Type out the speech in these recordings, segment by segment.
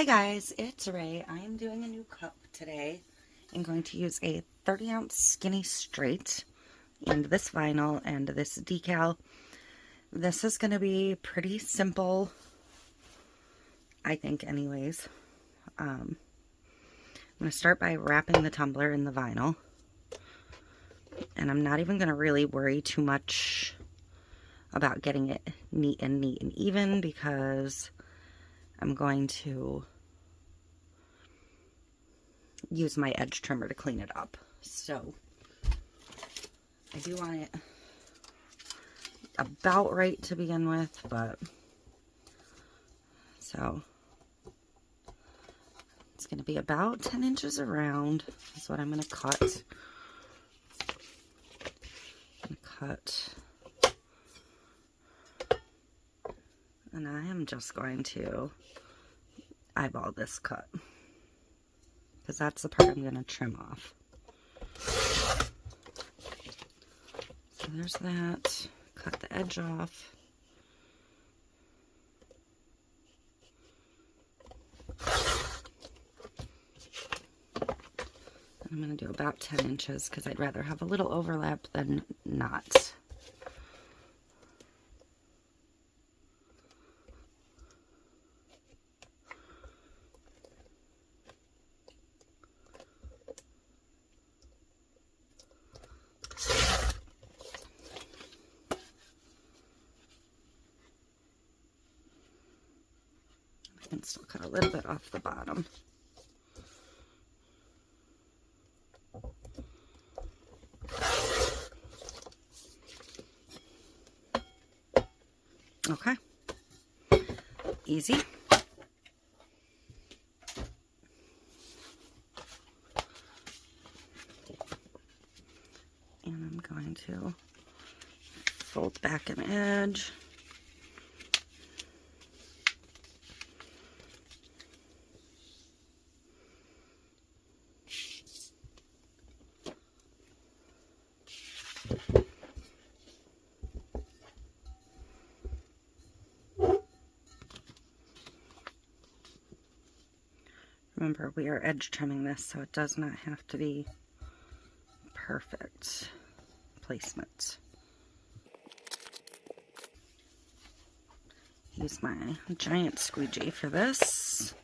Hi guys, it's Ray. I am doing a new cup today. I'm going to use a 30-ounce skinny straight and this vinyl and this decal. This is going to be pretty simple, I think anyways. I'm going to start by wrapping the tumbler in the vinyl. And I'm not even going to really worry too much about getting it neat and even because I'm going to use my edge trimmer to clean it up. So I do want it about right to begin with, but so it's going to be about 10 inches around is what I'm going to cut. And I am just going to eyeball this cut because that's the part I'm going to trim off. So there's that. Cut the edge off. I'm going to do about 10 inches because I'd rather have a little overlap than not. I can still cut a little bit off the bottom. Okay, easy. And I'm going to fold back an edge. Remember, we are edge trimming this, so it does not have to be perfect placement. Use my giant squeegee for this.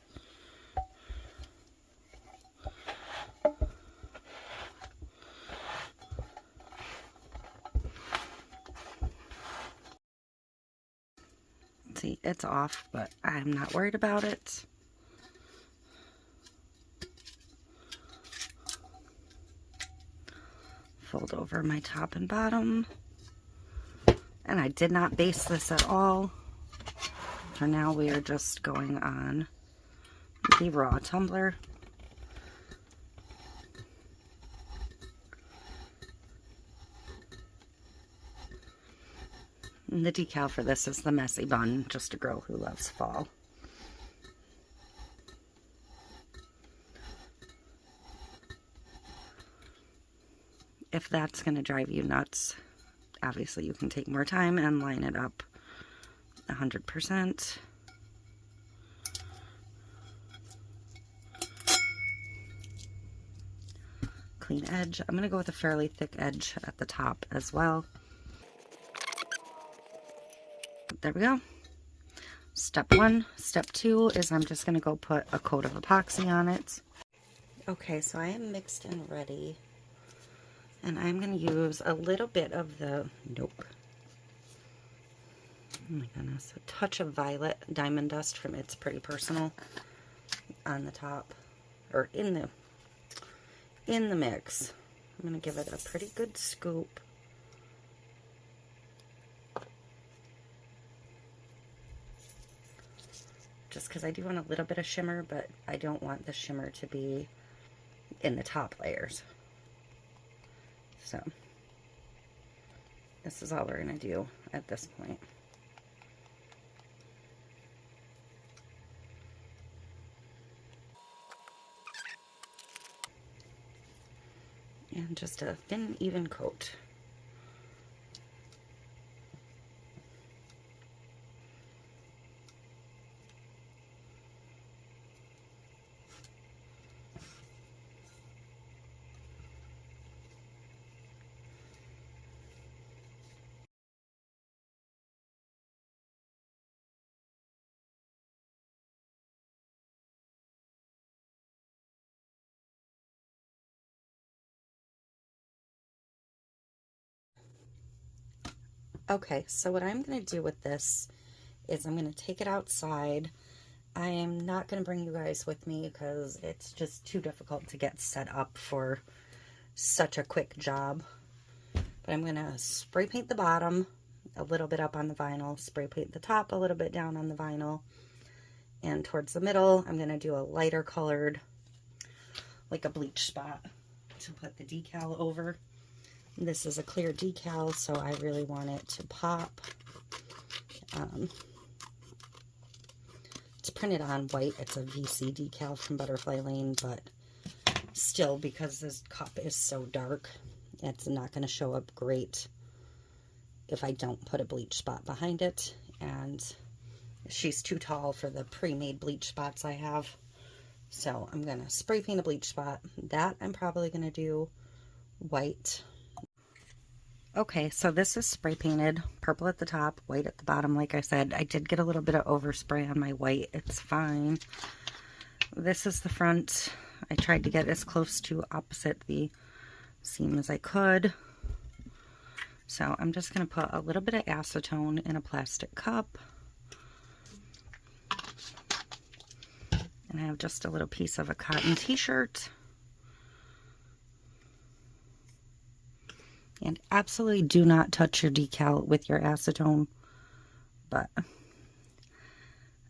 See, it's off, but I'm not worried about it. Fold over my top and bottom. And I did not base this at all. For now, we are just going on the raw tumbler. And the decal for this is the messy bun, just a girl who loves fall. If that's going to drive you nuts, obviously you can take more time and line it up 100%. Clean edge. I'm going to go with a fairly thick edge at the top as well. There we go. Step one. Step two is I'm just going to go put a coat of epoxy on it. Okay, so I am mixed and ready. And I'm going to use a little bit of the, oh my goodness, a touch of violet diamond dust from It's Pretty Personal on the top, or in the mix. I'm going to give it a pretty good scoop. Just because I do want a little bit of shimmer, but I don't want the shimmer to be in the top layers. So, this is all we're going to do at this point. And just a thin, even coat. Okay, so what I'm going to do with this is I'm going to take it outside. I am not going to bring you guys with me because it's just too difficult to get set up for such a quick job. But I'm going to spray paint the bottom a little bit up on the vinyl, spray paint the top a little bit down on the vinyl, and towards the middle I'm going to do a lighter colored, like a bleach spot, to put the decal over. This is a clear decal, so I really want it to pop. It's printed on white. It's a VC decal from Butterfly Lane, but still, because this cup is so dark, it's not going to show up great if I don't put a bleach spot behind it. And she's too tall for the pre-made bleach spots I have. So I'm going to spray paint a bleach spot. That I'm probably going to do white. Okay, so this is spray painted, purple at the top, white at the bottom. Like I said, I did get a little bit of overspray on my white. It's fine. This is the front. I tried to get as close to opposite the seam as I could. So I'm just going to put a little bit of acetone in a plastic cup. And I have just a little piece of a cotton t-shirt. And absolutely do not touch your decal with your acetone, but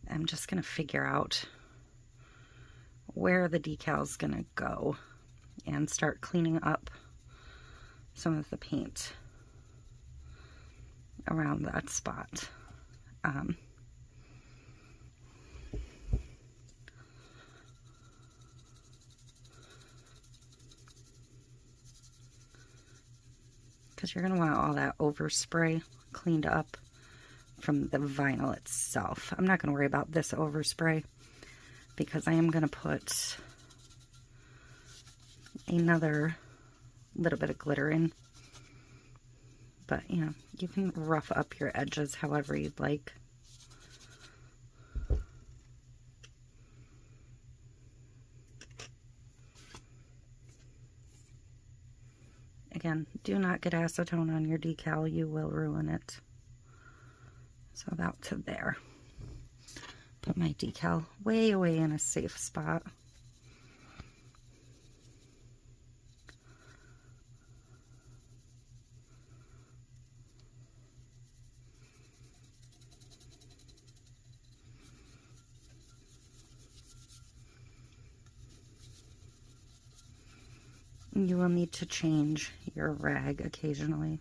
I'm just going to figure out where the decal is going to go and start cleaning up some of the paint around that spot. Because you're going to want all that overspray cleaned up from the vinyl itself. I'm not going to worry about this overspray because I am going to put another little bit of glitter in. But, you know, you can rough up your edges however you'd like. Again, do not get acetone on your decal. You will ruin it. So about to there. Put my decal way away in a safe spot. You will need to change your rag occasionally.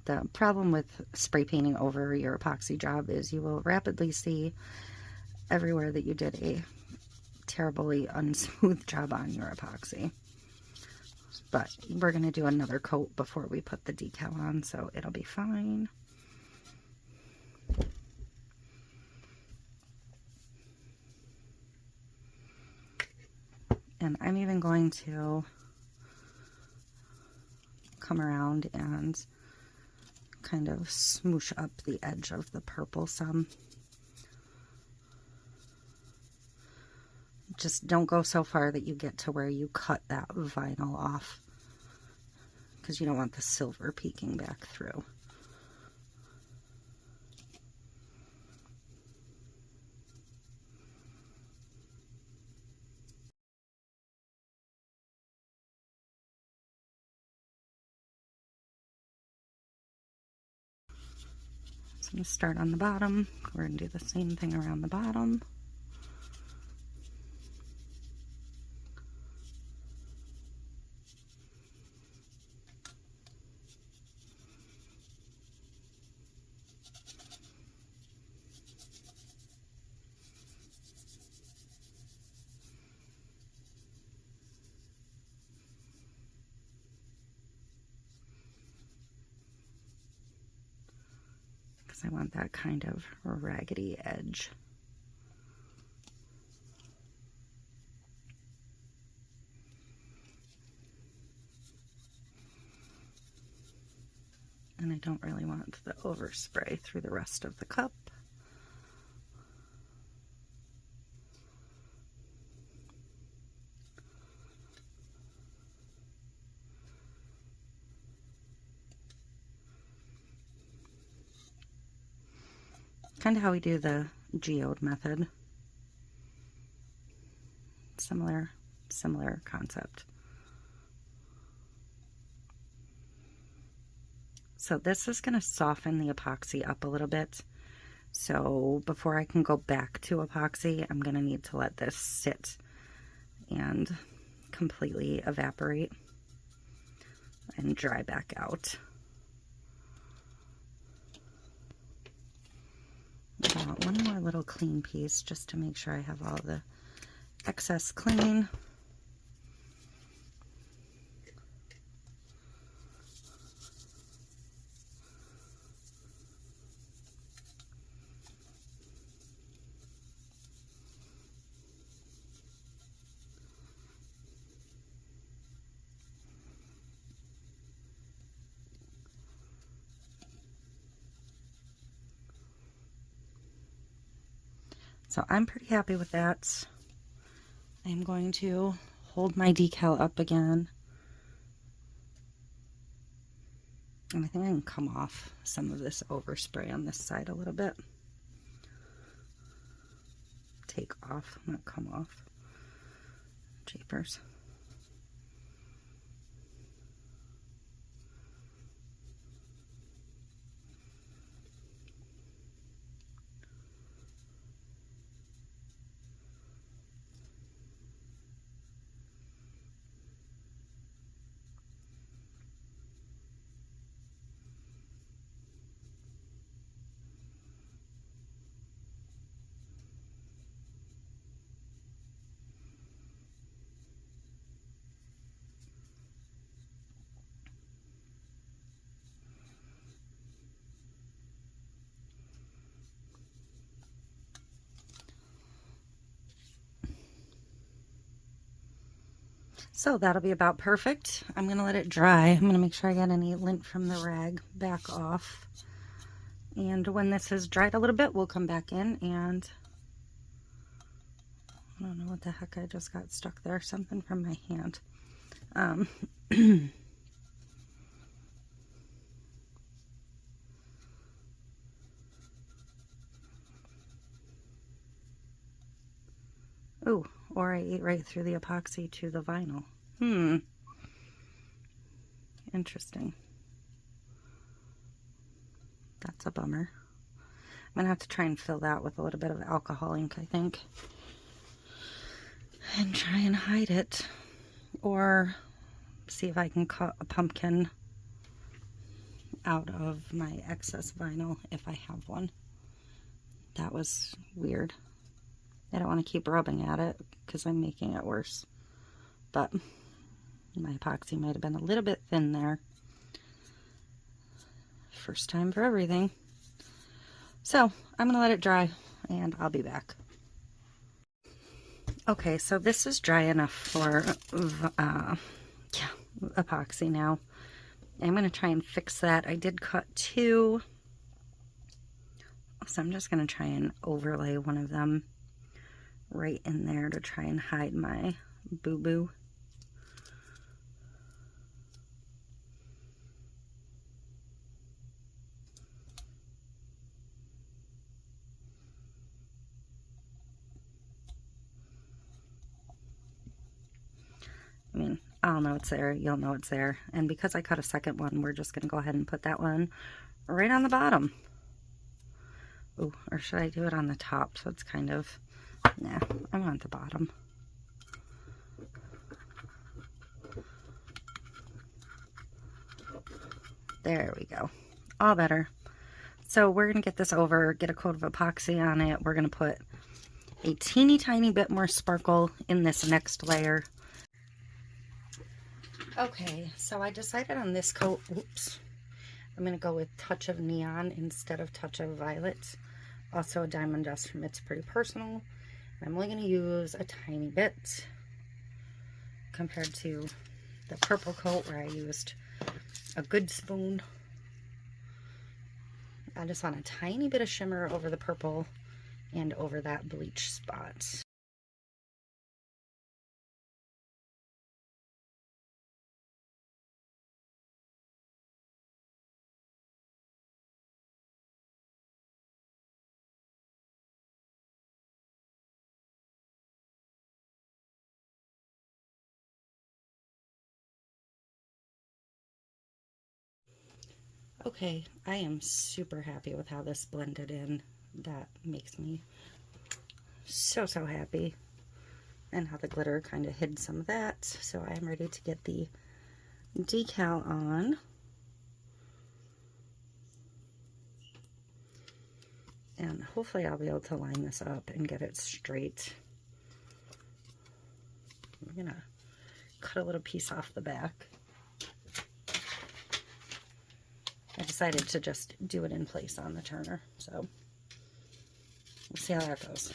The problem with spray painting over your epoxy job is you will rapidly see everywhere that you did a terribly unsmooth job on your epoxy. But we're going to do another coat before we put the decal on, so it'll be fine. And I'm even going to come around and kind of smoosh up the edge of the purple some. Just don't go so far that you get to where you cut that vinyl off, because you don't want the silver peeking back through. So I'm going to start on the bottom. We're going to do the same thing around the bottom. I want that kind of raggedy edge. And I don't really want the overspray through the rest of the cup. kind of how we do the geode method. Similar concept. So this is going to soften the epoxy up a little bit. So before I can go back to epoxy, I'm going to need to let this sit and completely evaporate and dry back out. One more little clean piece just to make sure I have all the excess clean. So I'm pretty happy with that. I'm going to hold my decal up again. And I think I can come off some of this overspray on this side a little bit. Take off, not come off. Jeepers. So that'll be about perfect. I'm going to let it dry. I'm going to make sure I get any lint from the rag back off. And when this has dried a little bit, we'll come back in and I don't know what the heck I just got stuck there. Something from my hand. Oh, or I ate right through the epoxy to the vinyl. Interesting. That's a bummer. I'm going to have to try and fill that with a little bit of alcohol ink, I think. And try and hide it. Or see if I can cut a pumpkin out of my excess vinyl if I have one. That was weird. I don't want to keep rubbing at it because I'm making it worse. But my epoxy might have been a little bit thin there. First time for everything. So I'm going to let it dry and I'll be back. Okay, so this is dry enough for epoxy now. I'm going to try and fix that. I did cut two. So I'm just going to try and overlay one of them right in there to try and hide my boo-boo. I mean, I'll know it's there, you'll know it's there. And because I cut a second one, we're just going to go ahead and put that one right on the bottom. Ooh, or should I do it on the top so it's kind of... Nah, I want the bottom. There we go. All better. So we're going to get this over, get a coat of epoxy on it. We're going to put a teeny tiny bit more sparkle in this next layer. Okay, so I decided on this coat, oops, I'm going to go with Touch of Neon instead of Touch of Violet. Also a Diamond Dust from It's Pretty Personal. I'm only going to use a tiny bit compared to the purple coat where I used a good spoon. I just want a tiny bit of shimmer over the purple and over that bleach spot. Okay, I am super happy with how this blended in. That makes me so happy. And how the glitter kind of hid some of that. So I'm ready to get the decal on. And hopefully I'll be able to line this up and get it straight. I'm gonna cut a little piece off the back. I decided to just do it in place on the turner, so we'll see how that goes.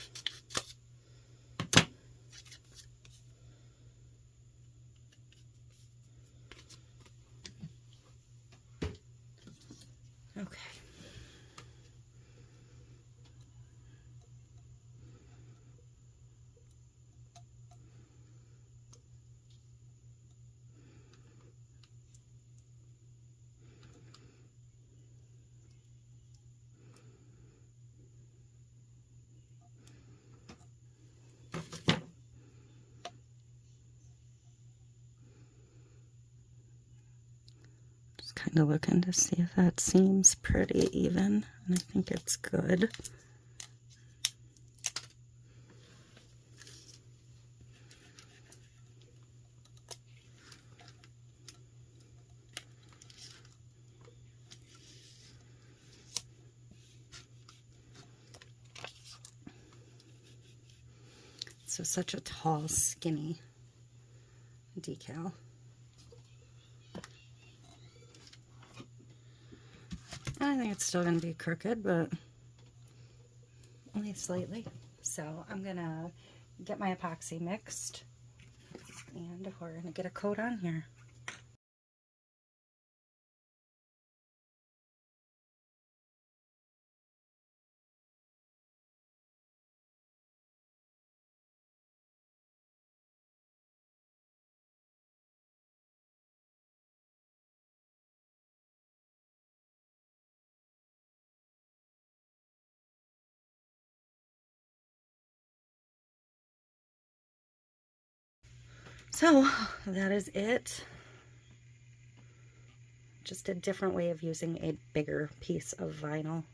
Okay. Just kind of looking to see if that seems pretty even, and I think it's good. So such a tall, skinny decal. I think it's still going to be crooked, but only slightly. So I'm going to get my epoxy mixed, and we're going to get a coat on here. So that is it. Just a different way of using a bigger piece of vinyl.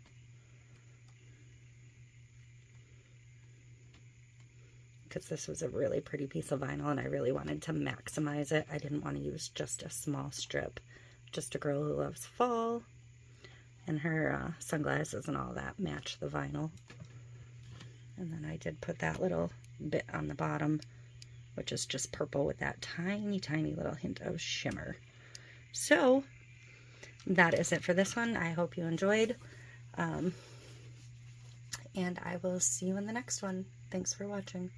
Because this was a really pretty piece of vinyl and I really wanted to maximize it. I didn't want to use just a small strip. Just a girl who loves fall, and her sunglasses and all that match the vinyl. And then I did put that little bit on the bottom, which is just purple with that tiny, tiny little hint of shimmer. So that is it for this one. I hope you enjoyed. And I will see you in the next one. Thanks for watching.